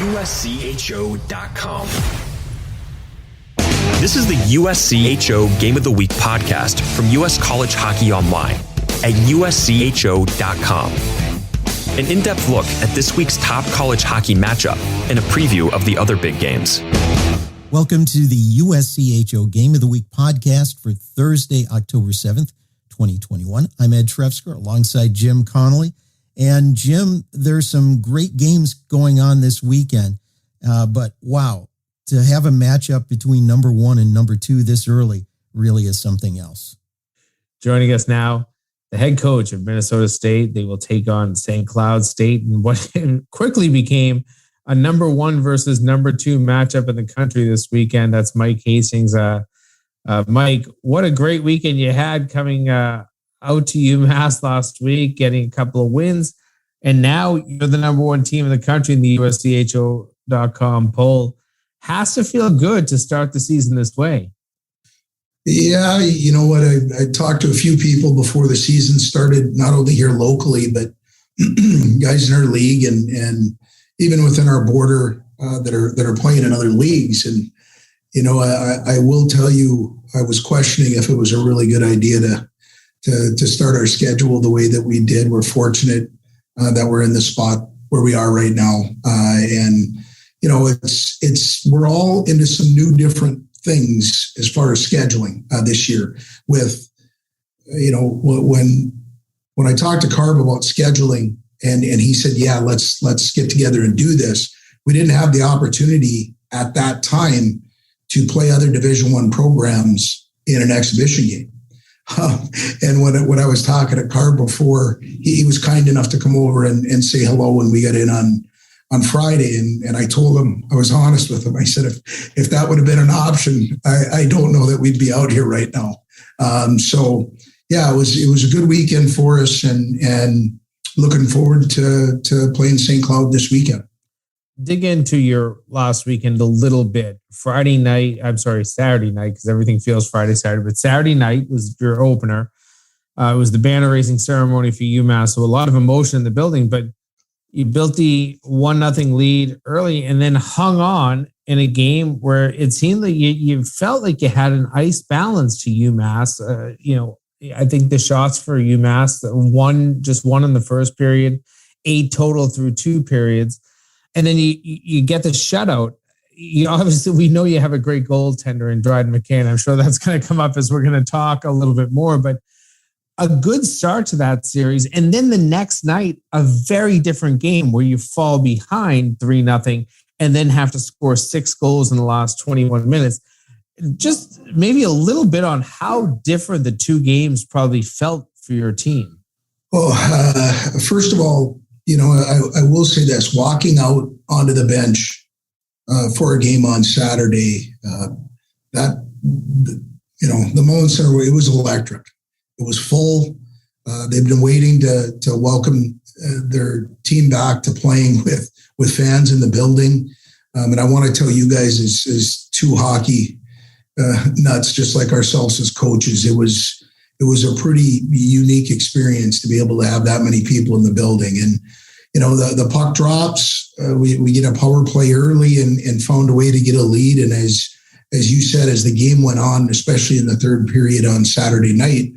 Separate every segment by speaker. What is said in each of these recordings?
Speaker 1: USCHO.com. This is the USCHO Game of the Week podcast from US College Hockey Online at USCHO.com. An in-depth look at this week's top college hockey matchup and a preview of the other big games.
Speaker 2: Welcome to the USCHO Game of the Week podcast for Thursday, October 7th, 2021. I'm Ed Trefzger alongside Jim Connelly. And Jim, there's some great games going on this weekend, but wow, to have a matchup between number one and number two this early really is something else.
Speaker 3: Joining us now, the head coach of Minnesota State. They will take on St. Cloud State in what quickly became a number one versus number two matchup in the country this weekend. That's Mike Hastings. Mike, what a great weekend you had coming out to UMass last week, getting a couple of wins. And now you're the number one team in the country in the USCHO.com poll. Has to feel good to start the season this way.
Speaker 4: Yeah, you know what? I talked to a few people before the season started, not only here locally, but guys in our league and even within our border that are playing in other leagues. And, you know, I will tell you, I was questioning if it was a really good idea to start our schedule the way that we did. We're fortunate that we're in the spot where we are right now. And, you know, we're all into some new different things as far as scheduling this year with, you know, when I talked to Carb about scheduling and he said, yeah, let's get together and do this. We didn't have the opportunity at that time to play other Division I programs in an exhibition game. And when I was talking to Carb before, he was kind enough to come over and say hello when we got in on Friday. And I told him, I was honest with him. I said, if that would have been an option, I don't know that we'd be out here right now. So yeah, it was a good weekend for us and looking forward to playing St. Cloud this weekend.
Speaker 3: Dig into your last weekend a little bit. Saturday night, because everything feels Friday, Saturday, but Saturday night was your opener. It was the banner raising ceremony for UMass. So a lot of emotion in the building, but you built the 1-0 lead early and then hung on in a game where it seemed like you felt like you had an ice balance to UMass. I think the shots for UMass, just one in the first period, 8 total through 2 periods. And then you get the shutout. Obviously, we know you have a great goaltender in Dryden McCann. I'm sure that's going to come up as we're going to talk a little bit more. But a good start to that series. And then the next night, a very different game where you fall behind 3-0 and then have to score 6 goals in the last 21 minutes. Just maybe a little bit on how different the two games probably felt for your team.
Speaker 4: Well, first of all, you know, I will say this, walking out onto the bench for a game on Saturday, the Mullen Center, it was electric. It was full. They've been waiting to welcome their team back to playing with fans in the building. And I want to tell you guys as two hockey nuts, just like ourselves as coaches, it was a pretty unique experience to be able to have that many people in the building. And, you know, the puck drops, we get a power play early and found a way to get a lead. And as you said, as the game went on, especially in the third period on Saturday night,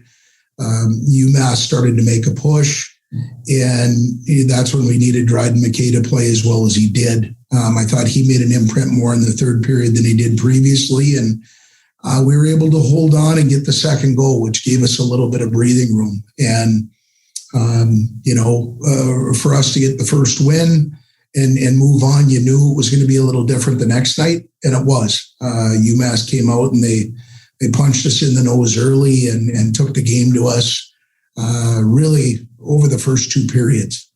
Speaker 4: UMass started to make a push. And that's when we needed Dryden McKay to play as well as he did. I thought he made an imprint more in the third period than he did previously. And we were able to hold on and get the second goal, which gave us a little bit of breathing room. And, for us to get the first win and move on, you knew it was going to be a little different the next night. And it was. UMass came out and they punched us in the nose early and took the game to us really over the first 2 periods.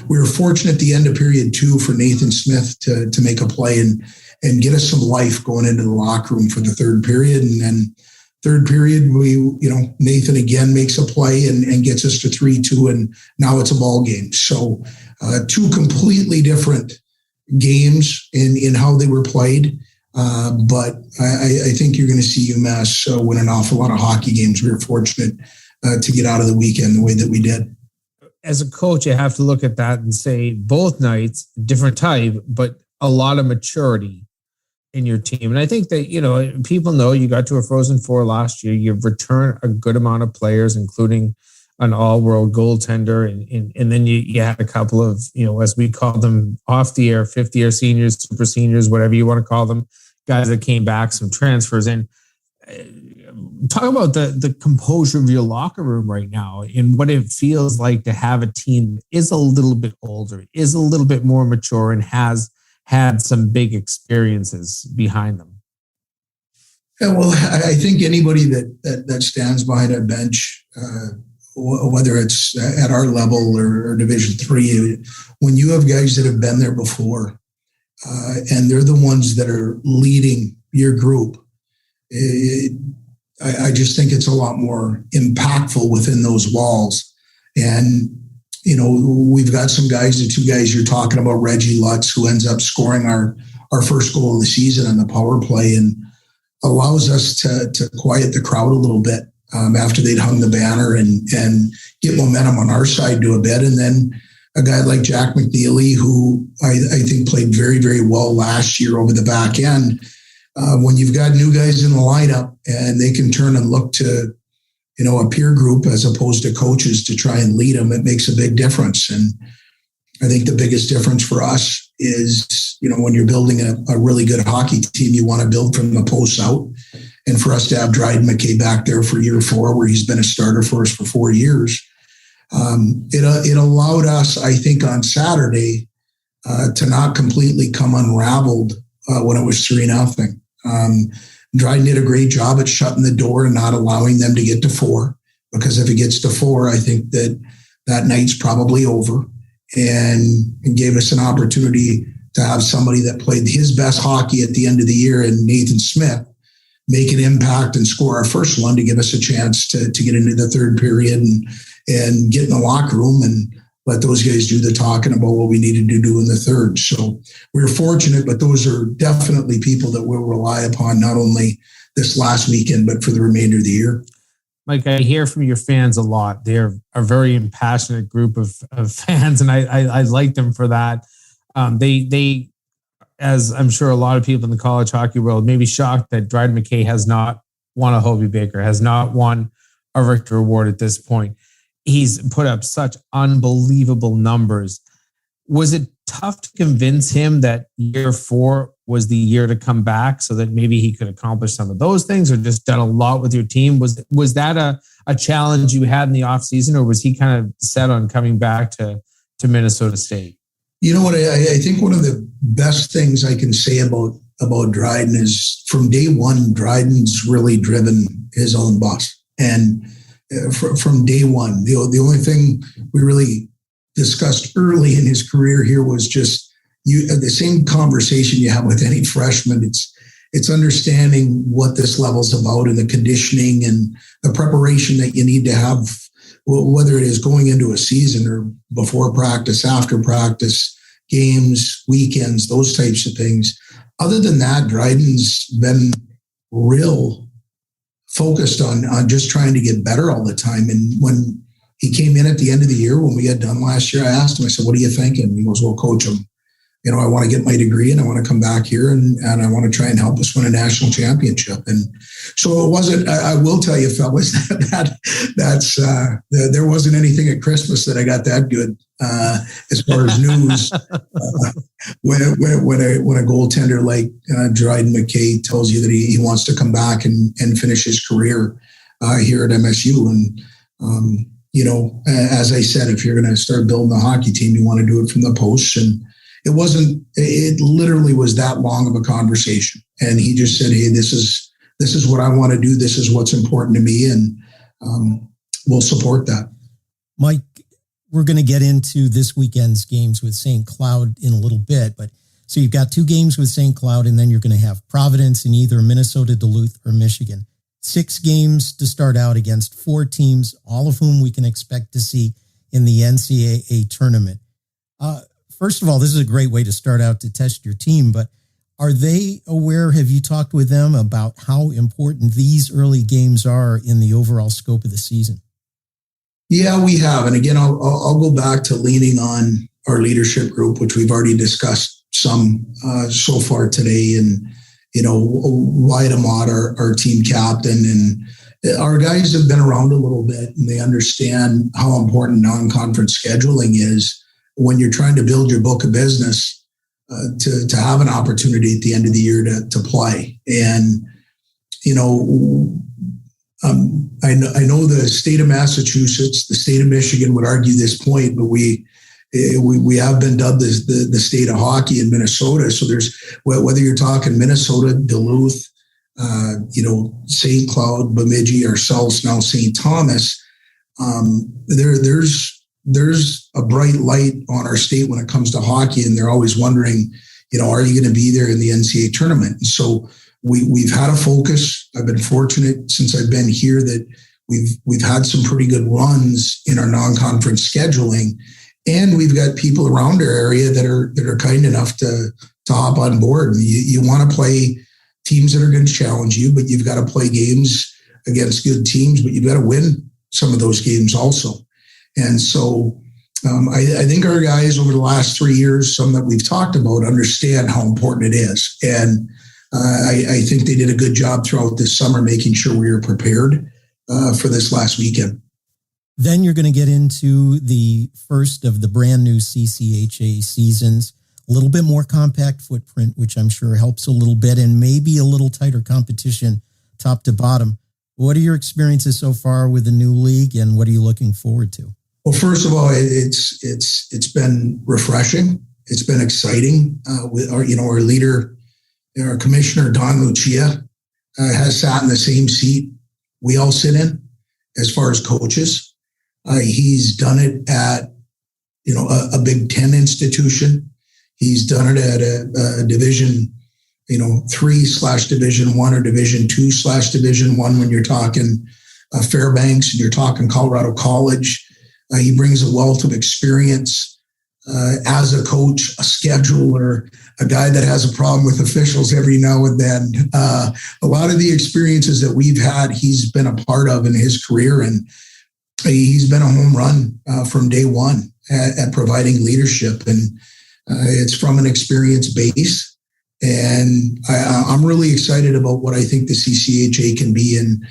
Speaker 4: We were fortunate at the end of period 2 for Nathan Smith to make a play and get us some life going into the locker room for the third period. And then third period, Nathan again makes a play and gets us to 3-2, and now it's a ball game. So 2 completely different games in how they were played. But I think you're going to see UMass win an awful lot of hockey games. We were fortunate to get out of the weekend the way that we did.
Speaker 3: as a coach, you have to look at that and say both nights, different type, but a lot of maturity in your team. And I think that, people know you got to a Frozen Four last year. You've returned a good amount of players, including an all-world goaltender. And then you had a couple of, as we call them off the air, fifth-year seniors, super seniors, whatever you want to call them, guys that came back, some transfers. And talk about the composure of your locker room right now and what it feels like to have a team that is a little bit older, is a little bit more mature, and has had some big experiences behind them.
Speaker 4: Yeah, well, I think anybody that stands behind a bench, whether it's at our level or Division III, when you have guys that have been there before, and they're the ones that are leading your group, I just think it's a lot more impactful within those walls. And we've got some guys, the two guys you're talking about, Reggie Lutz, who ends up scoring our first goal of the season on the power play and allows us to quiet the crowd a little bit after they'd hung the banner and get momentum on our side to a bit. And then a guy like Jack McNeely, who I think played very, very well last year over the back end. When you've got new guys in the lineup and they can turn and look to a peer group as opposed to coaches to try and lead them, it makes a big difference. And I think the biggest difference for us is, when you're building a really good hockey team, you want to build from the posts out. And for us to have Dryden McKay back there for year 4, where he's been a starter for us for 4 years, it allowed us, I think, on Saturday to not completely come unraveled when it was 3-0. Dryden did a great job at shutting the door and not allowing them to get to 4, because if it gets to 4, I think that night's probably over, and gave us an opportunity to have somebody that played his best hockey at the end of the year, and Nathan Smith, make an impact and score our first one to give us a chance to get into the third period and get in the locker room and let those guys do the talking about what we needed to do in the third. So we're fortunate, but those are definitely people that we'll rely upon, not only this last weekend, but for the remainder of the year.
Speaker 3: Mike, I hear from your fans a lot. They're a very passionate group of fans, and I like them for that. They, as I'm sure a lot of people in the college hockey world, may be shocked that Dryden McKay has not won a Hobey Baker, has not won a Richter Award at this point. He's put up such unbelievable numbers. Was it tough to convince him that year 4 was the year to come back so that maybe he could accomplish some of those things, or just done a lot with your team? Was that a challenge you had in the offseason, or was he kind of set on coming back to Minnesota State?
Speaker 4: You know what? I think one of the best things I can say about Dryden is from day one, Dryden's really driven his own bus. And from day one, the only thing we really discussed early in his career here was just the same conversation you have with any freshman. It's understanding what this level's about and the conditioning and the preparation that you need to have, whether it is going into a season or before practice, after practice, games, weekends, those types of things. Other than that, Dryden's been real focused on just trying to get better all the time. And when he came in at the end of the year, when we had done last year, I asked him, I said, what are you thinking? He goes, well, coach, I want to get my degree and I want to come back here and I want to try and help us win a national championship. And so it wasn't, I will tell you, fellas, there wasn't anything at Christmas that I got that good as far as news. When a goaltender like Dryden McKay tells you that he wants to come back and finish his career here at MSU. And, as I said, if you're going to start building a hockey team, you want to do it from the posts. And it literally was that long of a conversation. And he just said, hey, this is what I want to do. This is what's important to me. And we'll support that.
Speaker 2: Mike, we're going to get into this weekend's games with St. Cloud in a little bit, but so you've got 2 games with St. Cloud, and then you're going to have Providence in either Minnesota Duluth or Michigan. 6 games to start out against 4 teams, all of whom we can expect to see in the NCAA tournament. First of all, this is a great way to start out to test your team, but are they aware, have you talked with them about how important these early games are in the overall scope of the season?
Speaker 4: Yeah, we have. And again, I'll go back to leaning on our leadership group, which we've already discussed some so far today. And, Wyatt Ahmad, our team captain, and our guys have been around a little bit, and they understand how important non-conference scheduling is when you're trying to build your book of business to have an opportunity at the end of the year to play. And, I know the state of Massachusetts, the state of Michigan would argue this point, but we have been dubbed as the state of hockey in Minnesota. So there's, whether you're talking Minnesota, Duluth, St. Cloud, Bemidji, ourselves now St. Thomas, there's a bright light on our state when it comes to hockey, and they're always wondering, are you going to be there in the NCAA tournament? And so we've had a focus. I've been fortunate since I've been here that we've had some pretty good runs in our non-conference scheduling, and we've got people around our area that are kind enough to hop on board. And you want to play teams that are going to challenge you, but you've got to play games against good teams, but you've got to win some of those games also. And so I think our guys over the last 3 years, some that we've talked about, understand how important it is. And I think they did a good job throughout this summer making sure we were prepared for this last weekend.
Speaker 2: Then you're going to get into the first of the brand new CCHA seasons, a little bit more compact footprint, which I'm sure helps a little bit, and maybe a little tighter competition top to bottom. What are your experiences so far with the new league, and what are you looking forward to?
Speaker 4: Well, first of all, it's been refreshing. It's been exciting. With our leader, our commissioner, Don Lucia, has sat in the same seat we all sit in as far as coaches. He's done it at, a Big Ten institution. He's done it at a Division, 3/Division 1 or Division 2/Division 1 when you're talking Fairbanks and you're talking Colorado College. He brings a wealth of experience as a coach, a scheduler, a guy that has a problem with officials every now and then. A lot of the experiences that we've had, he's been a part of in his career, and he's been a home run from day one at providing leadership. And it's from an experience base. And I'm really excited about what I think the CCHA can be. And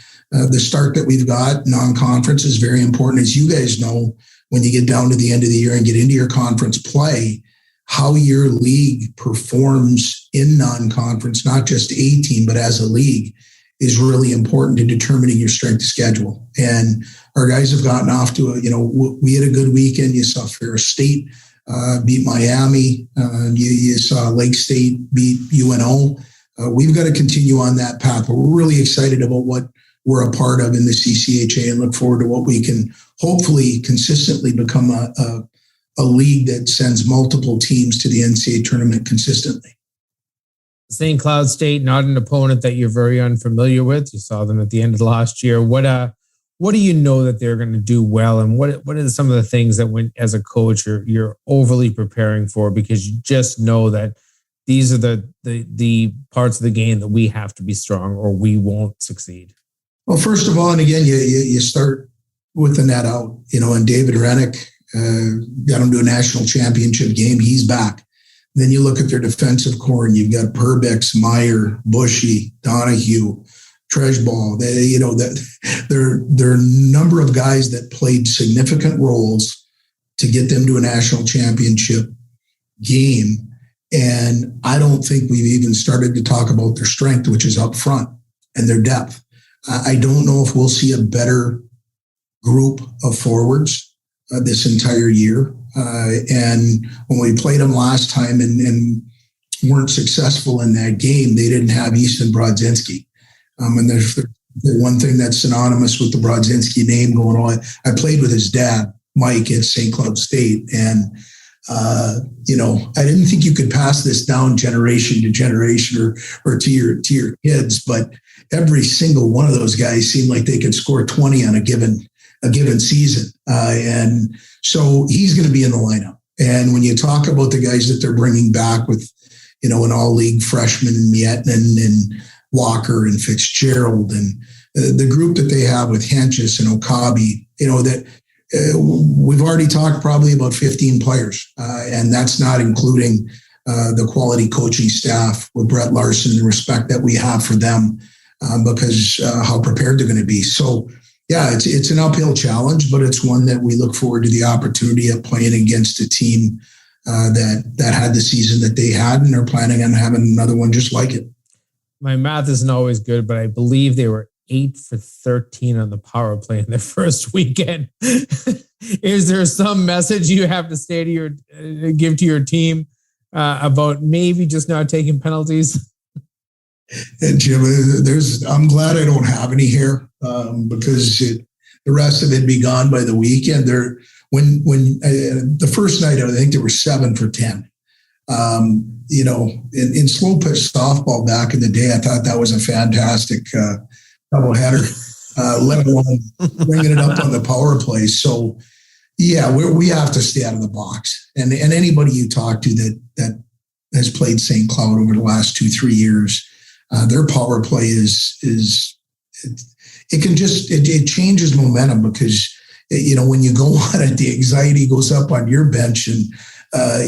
Speaker 4: the start that we've got, non-conference, is very important. As you guys know, when you get down to the end of the year and get into your conference play, how your league performs in non-conference, not just a team, but as a league, is really important to determining your strength of schedule. And our guys have gotten off to we had a good weekend. You saw Ferris State beat Miami. You saw Lake State beat UNO. We've got to continue on that path. We're really excited about what we're a part of in the CCHA and look forward to what we can hopefully consistently become a league that sends multiple teams to the NCAA tournament consistently.
Speaker 3: St. Cloud State, not an opponent that you're very unfamiliar with. You saw them at the end of last year. What do you know that they're going to do well, and what are some of the things that, when as a coach you're overly preparing for, because you just know that these are the parts of the game that we have to be strong or we won't succeed?
Speaker 4: Well, first of all, and again, you start with the net out, and David Rennick got him to a national championship game. He's back. Then you look at their defensive core, and you've got Perbix, Meyer, Bushy, Donahue, Treshball. There are a number of guys that played significant roles to get them to a national championship game. And I don't think we've even started to talk about their strength, which is up front, and their depth. I don't know if we'll see a better group of forwards this entire year. And when we played them last time and weren't successful in that game, they didn't have Easton Brodzinski. And there's the one thing that's synonymous with the Brodzinski name going on. I played with his dad, Mike, at St. Cloud State. And, I didn't think you could pass this down generation to generation or to your kids, but every single one of those guys seemed like they could score 20 on a given season. And so he's going to be in the lineup. And when you talk about the guys that they're bringing back with, an all-league freshman, Mietnin and Walker and Fitzgerald, and the group that they have with Henches and Okabe, that we've already talked probably about 15 players, and that's not including the quality coaching staff with Brett Larson and the respect that we have for them because how prepared they're going to be. So, yeah, it's an uphill challenge, but it's one that we look forward to the opportunity of playing against a team that had the season that they had, and they're planning on having another one just like it.
Speaker 3: My math isn't always good, but I believe they were 8 for 13 on the power play in their first weekend. Is there some message you have to say to give to your team about maybe just not taking penalties?
Speaker 4: And Jim, I'm glad I don't have any here because the rest of it be gone by the weekend. When the first night, I think there were 7 for 10. In slow pitch softball back in the day, I thought that was a fantastic doubleheader, let alone bringing it up on the power play. So, yeah, we have to stay out of the box. And anybody you talk to that has played St. Cloud over the last 2-3 years, their power play it changes momentum because, when you go on it, the anxiety goes up on your bench and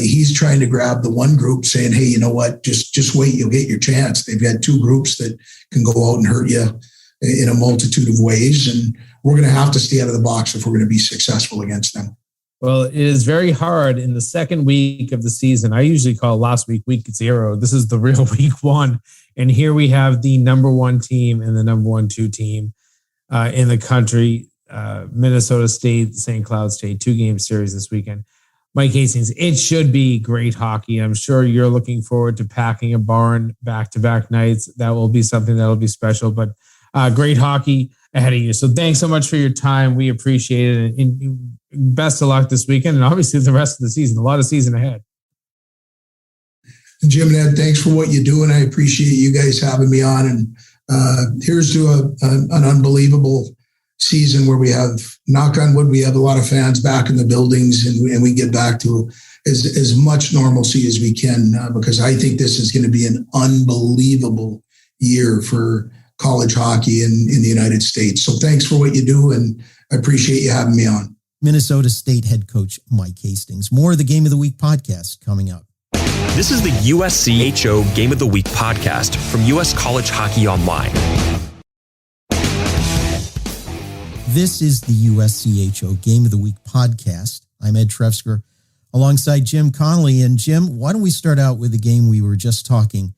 Speaker 4: he's trying to grab the one group saying, hey, you know what, just wait, you'll get your chance. They've got 2 groups that can go out and hurt you in a multitude of ways. And we're going to have to stay out of the box if we're going to be successful against them.
Speaker 3: Well, it is very hard in the second week of the season. I usually call last week 0. This is the real week 1. And here we have the number 1 team and the number 1-2 team in the country, Minnesota State, St. Cloud State, 2-game series this weekend. Mike Hastings, it should be great hockey. I'm sure you're looking forward to packing a barn back-to-back nights. That will be something that will be special, but great hockey ahead of you. So thanks so much for your time. We appreciate it. And best of luck this weekend and obviously the rest of the season. A lot of season ahead.
Speaker 4: Jim and Ed, thanks for what you do, and I appreciate you guys having me on. And here's to an unbelievable season where we have, knock on wood, we have a lot of fans back in the buildings and we get back to as much normalcy as we can because I think this is going to be an unbelievable year for college hockey in the United States. So thanks for what you do, and I appreciate you having me on.
Speaker 2: Minnesota State head coach Mike Hastings. More of the Game of the Week podcast coming up.
Speaker 1: This is the USCHO Game of the Week podcast from US College Hockey Online.
Speaker 2: This is the USCHO Game of the Week podcast. I'm Ed Trefzger alongside Jim Connelly. And Jim, why don't we start out with the game we were just talking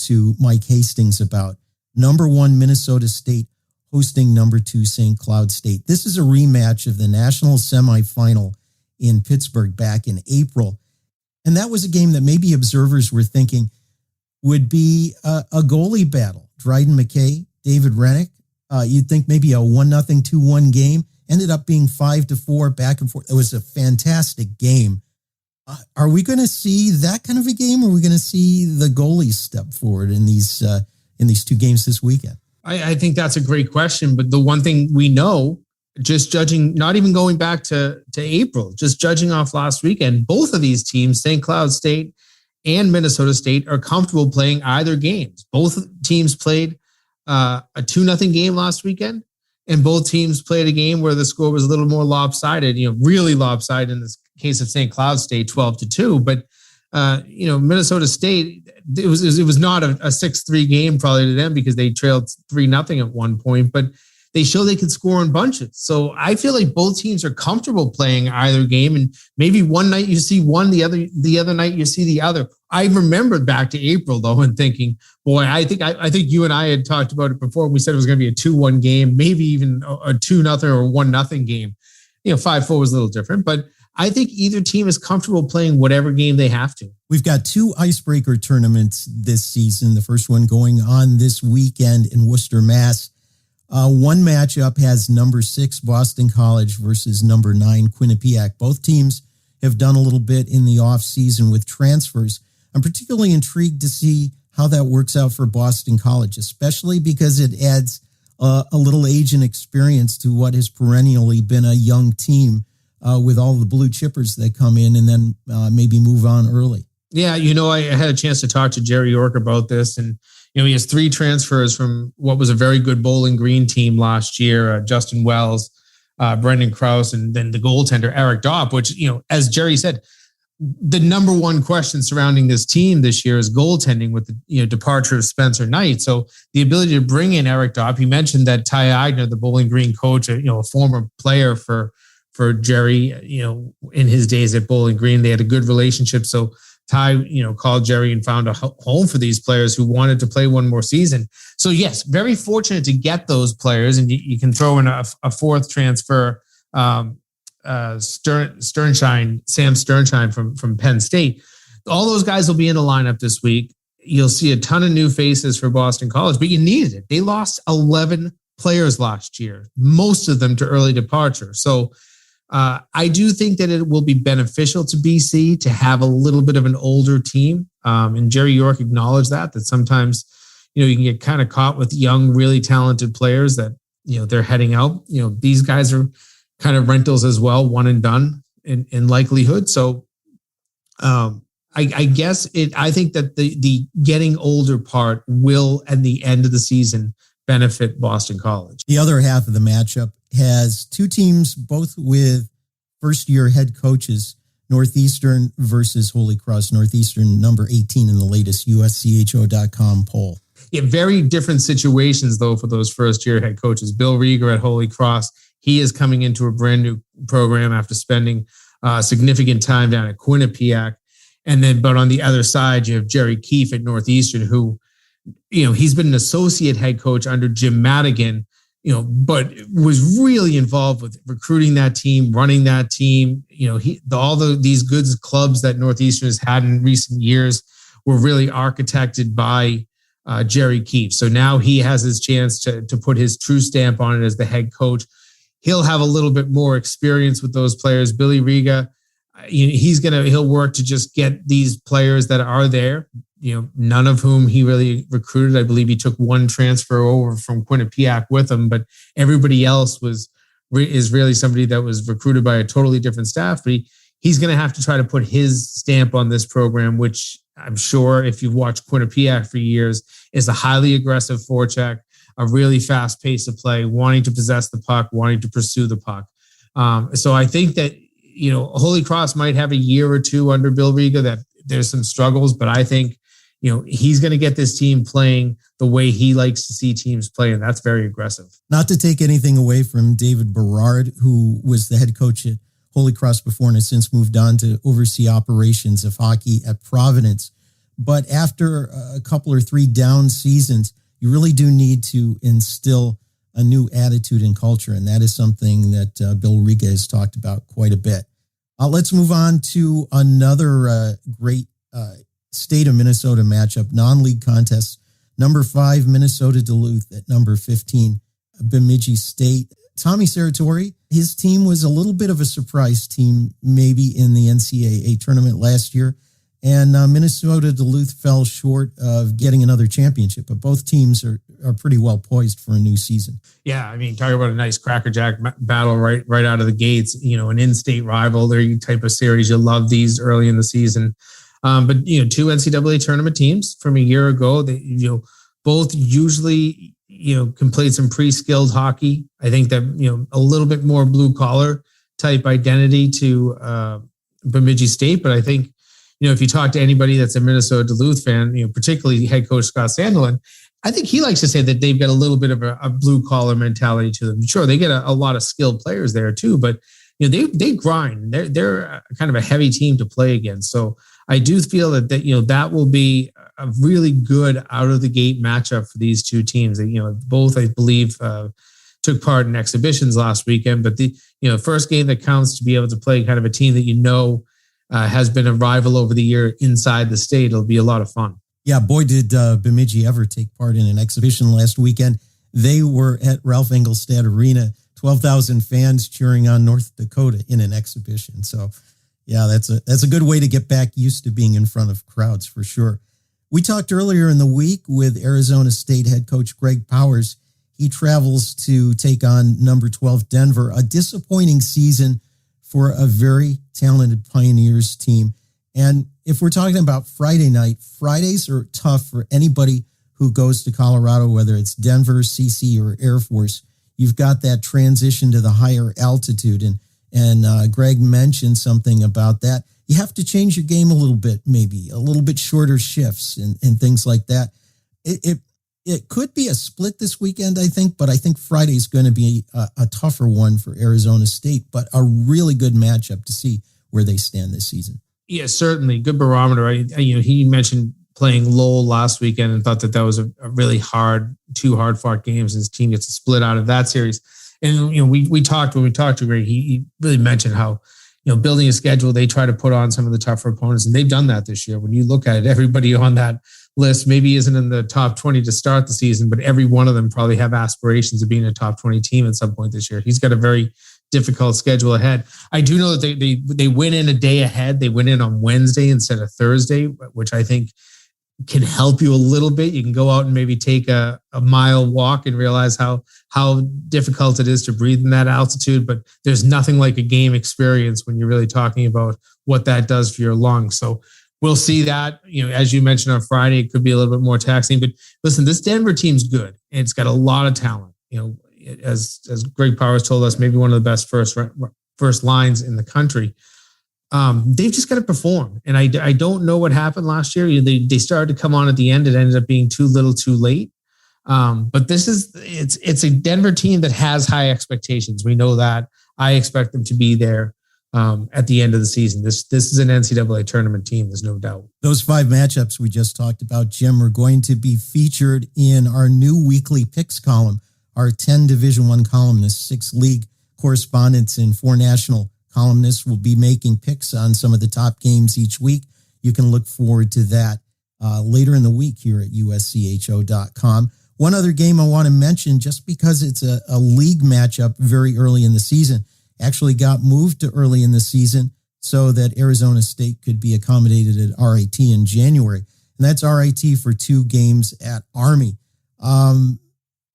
Speaker 2: to Mike Hastings about? Number 1 Minnesota State hosting number 2 St. Cloud State. This is a rematch of the national semifinal in Pittsburgh back in April. And that was a game that maybe observers were thinking would be a goalie battle. Dryden McKay, David Rennick. You'd think maybe a 1-0, 2-1 game. Ended up being 5-4 back and forth. It was a fantastic game. Are we going to see that kind of a game? Or are we going to see the goalies step forward in these 2 games this weekend?
Speaker 3: I think that's a great question. But the one thing we know, just judging, not even going back to April, just judging off last weekend, both of these teams, St. Cloud State and Minnesota State, are comfortable playing either games. Both teams played a 2-0 game last weekend, and both teams played a game where the score was a little more lopsided, really lopsided in this case of St. Cloud State, 12-2. But, Minnesota State, it was not a 6-3 game probably to them because they trailed 3-0 at one point, but they show they could score in bunches. So I feel like both teams are comfortable playing either game, and maybe one night you see one, the other night you see the other. I remembered back to April though and thinking, boy, I think you and I had talked about it before. We said it was going to be a 2-1 game, maybe even a 2-0 or 1-0 game. 5-4 was a little different, but I think either team is comfortable playing whatever game they have to.
Speaker 2: We've got 2 icebreaker tournaments this season. The first one going on this weekend in Worcester, Mass. One matchup has number 6 Boston College versus number 9 Quinnipiac. Both teams have done a little bit in the offseason with transfers. I'm particularly intrigued to see how that works out for Boston College, especially because it adds a little age and experience to what has perennially been a young team with all the blue chippers that come in and then maybe move on early.
Speaker 3: Yeah, I had a chance to talk to Jerry York about this, and he has 3 transfers from what was a very good Bowling Green team last year. Justin Wells, Brendan Krause, and then the goaltender, Eric Dopp, which, as Jerry said, the number one question surrounding this team this year is goaltending with the departure of Spencer Knight. So the ability to bring in Eric Dopp, he mentioned that Ty Agner, the Bowling Green coach, a former player for Jerry, in his days at Bowling Green, they had a good relationship. So Ty, called Jerry and found a home for these players who wanted to play one more season. So yes, very fortunate to get those players, and you can throw in a fourth transfer, Sam Sternshine from Penn State. All those guys will be in the lineup this week. You'll see a ton of new faces for Boston College, but you needed it. They lost 11 players last year, most of them to early departure. So I do think that it will be beneficial to BC to have a little bit of an older team. And Jerry York acknowledged that sometimes, you can get kind of caught with young, really talented players that, they're heading out. These guys are kind of rentals as well, one and done in likelihood. So I guess I think that the getting older part will, at the end of the season, benefit Boston College.
Speaker 2: The other half of the matchup has two teams, both with first-year head coaches, Northeastern versus Holy Cross. Northeastern, number 18 in the latest USCHO.com poll.
Speaker 3: Yeah, very different situations, though, for those first-year head coaches. Bill Rieger at Holy Cross, he is coming into a brand new program after spending significant time down at Quinnipiac. But on the other side, you have Jerry Keefe at Northeastern, who, he's been an associate head coach under Jim Madigan, but was really involved with recruiting that team, running that team. These good clubs that Northeastern has had in recent years were really architected by Jerry Keefe. So now he has his chance to put his true stamp on it as the head coach. He'll have a little bit more experience with those players. Billy Riga, he'll work to just get these players that are there, none of whom he really recruited. I believe he took one transfer over from Quinnipiac with him, but everybody else is really somebody that was recruited by a totally different staff. But he's going to have to try to put his stamp on this program, which I'm sure if you've watched Quinnipiac for years, is a highly aggressive forecheck, a really fast pace of play, wanting to possess the puck, wanting to pursue the puck. So I think that, Holy Cross might have a year or two under Bill Riga that there's some struggles, but I think, he's going to get this team playing the way he likes to see teams play, and that's very aggressive.
Speaker 2: Not to take anything away from David Berard, who was the head coach at Holy Cross before and has since moved on to oversee operations of hockey at Providence. But after a couple or three down seasons, you really do need to instill a new attitude and culture, and that is something that Bill Riga has talked about quite a bit. Let's move on to another great state of Minnesota matchup, non-league contest. Number 5, Minnesota Duluth at number 15, Bemidji State. Tommy Serratori, his team was a little bit of a surprise team, maybe in the NCAA tournament last year. And Minnesota Duluth fell short of getting another championship, but both teams are pretty well poised for a new season.
Speaker 3: Yeah, I mean, talk about a nice crackerjack battle right out of the gates. An in-state rivalry type of series. You love these early in the season. But two NCAA tournament teams from a year ago. They both usually can play some pre-skilled hockey. I think that a little bit more blue collar type identity to Bemidji State, but I think. If you talk to anybody that's a Minnesota Duluth fan, particularly head coach Scott Sandelin, I think he likes to say that they've got a little bit of a blue collar mentality to them. Sure, they get a lot of skilled players there too, but they grind. They're kind of a heavy team to play against. So I do feel that that will be a really good out of the gate matchup for these two teams. Both I believe took part in exhibitions last weekend, but the first game that counts to be able to play kind of a team that has been a rival over the year inside the state. It'll be a lot of fun.
Speaker 2: Yeah, boy, did Bemidji ever take part in an exhibition last weekend. They were at Ralph Engelstad Arena, 12,000 fans cheering on North Dakota in an exhibition. So, yeah, that's a good way to get back used to being in front of crowds for sure. We talked earlier in the week with Arizona State head coach Greg Powers. He travels to take on number 12 Denver, a disappointing season for a very talented Pioneers team. And if we're talking about Friday night, Fridays are tough for anybody who goes to Colorado, whether it's Denver, CC, or Air Force. you've got that transition to the higher altitude. And Greg mentioned something about that. You have to change your game a little bit, maybe a little bit shorter shifts and things like that. It could be a split this weekend, I think, but I think Friday's going to be a tougher one for Arizona State, but a really good matchup to see where they stand this season.
Speaker 3: Yeah, certainly. Good barometer. He mentioned playing Lowell last weekend and thought that was a really two hard fought games, and his team gets a split out of that series. And, when we talked to Greg, he really mentioned how, building a schedule, they try to put on some of the tougher opponents, and they've done that this year. When you look at it, everybody on that list maybe isn't in the top 20 to start the season, but every one of them probably have aspirations of being a top 20 team at some point this year. He's got a very difficult schedule ahead. I do know that they went in a day ahead. They went in on Wednesday instead of Thursday, which I think can help you a little bit. You can go out and maybe take a mile walk and realize how difficult it is to breathe in that altitude. But there's nothing like a game experience when you're really talking about what that does for your lungs. So we'll see that, as you mentioned on Friday, it could be a little bit more taxing. But listen, this Denver team's good. And it's got a lot of talent. As Greg Powers told us, maybe one of the best first lines in the country. They've just got to perform. And I don't know what happened last year. They started to come on at the end. It ended up being too little too late. But it's a Denver team that has high expectations. We know that. I expect them to be there at the end of the season. This is an NCAA tournament team. There's no doubt. Those
Speaker 2: 5 matchups we just talked about, Jim, are going to be featured in our new weekly picks column. Our 10 Division I columnists, 6 league correspondents, and 4 national columnists will be making picks on some of the top games each week. You can look forward to that later in the week here at USCHO.com. One other game I want to mention, just because it's a league matchup very early in the season, actually got moved to early in the season so that Arizona State could be accommodated at RIT in January. And that's RIT for 2 games at Army.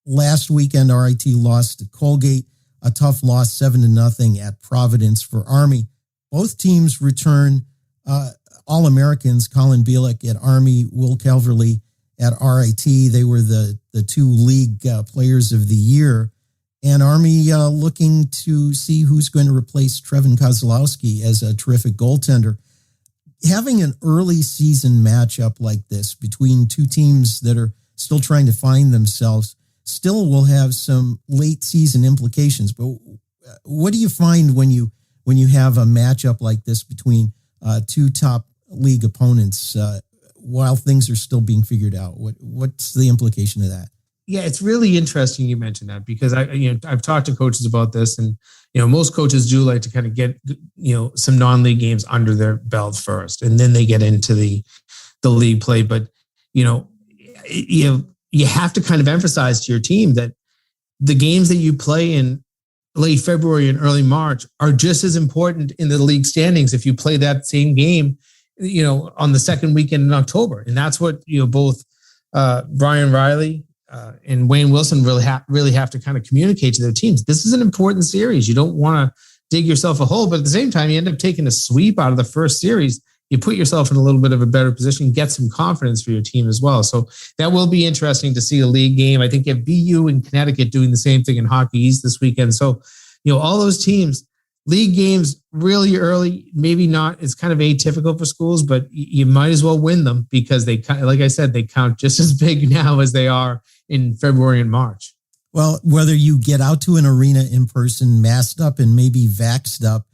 Speaker 2: Last weekend, RIT lost to Colgate, a tough loss 7-0 at Providence for Army. Both teams return All-Americans, Colin Bielek at Army, Will Calverley at RIT. They were the 2 league players of the year. And Army looking to see who's going to replace Trevin Kozlowski as a terrific goaltender. Having an early season matchup like this between 2 teams that are still trying to find themselves still will have some late season implications. But what do you find when you have a matchup like this between 2 top league opponents while things are still being figured out? What's the implication of that?
Speaker 3: Yeah, it's really interesting you mentioned that, because I've talked to coaches about this, and most coaches do like to kind of get some non-league games under their belt first, and then they get into the league play. But you have to kind of emphasize to your team that the games that you play in late February and early March are just as important in the league standings if you play that same game, on the second weekend in October. And that's what, both Brian Riley and Wayne Wilson really have to kind of communicate to their teams. This is an important series. You don't want to dig yourself a hole, but at the same time, you end up taking a sweep out of the first series. You put yourself in a little bit of a better position, get some confidence for your team as well. So that will be interesting to see a league game. I think you have BU and Connecticut doing the same thing in Hockey East this weekend. So, all those teams, league games really early, maybe not. It's kind of atypical for schools, but you might as well win them, because they, like I said, they count just as big now as they are in February and March.
Speaker 2: Well, whether you get out to an arena in person, masked up and maybe vaxxed up,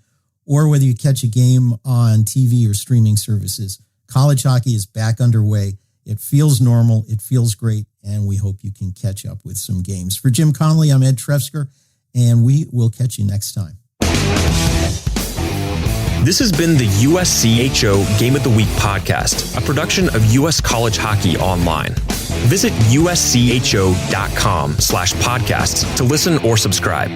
Speaker 2: or whether you catch a game on TV or streaming services, college hockey is back underway. It feels normal. It feels great. And we hope you can catch up with some games. For Jim Connelly, I'm Ed Trefzger, and we will catch you next time.
Speaker 1: This has been the USCHO Game of the Week podcast, a production of US College Hockey Online. Visit USCHO.com/podcasts to listen or subscribe.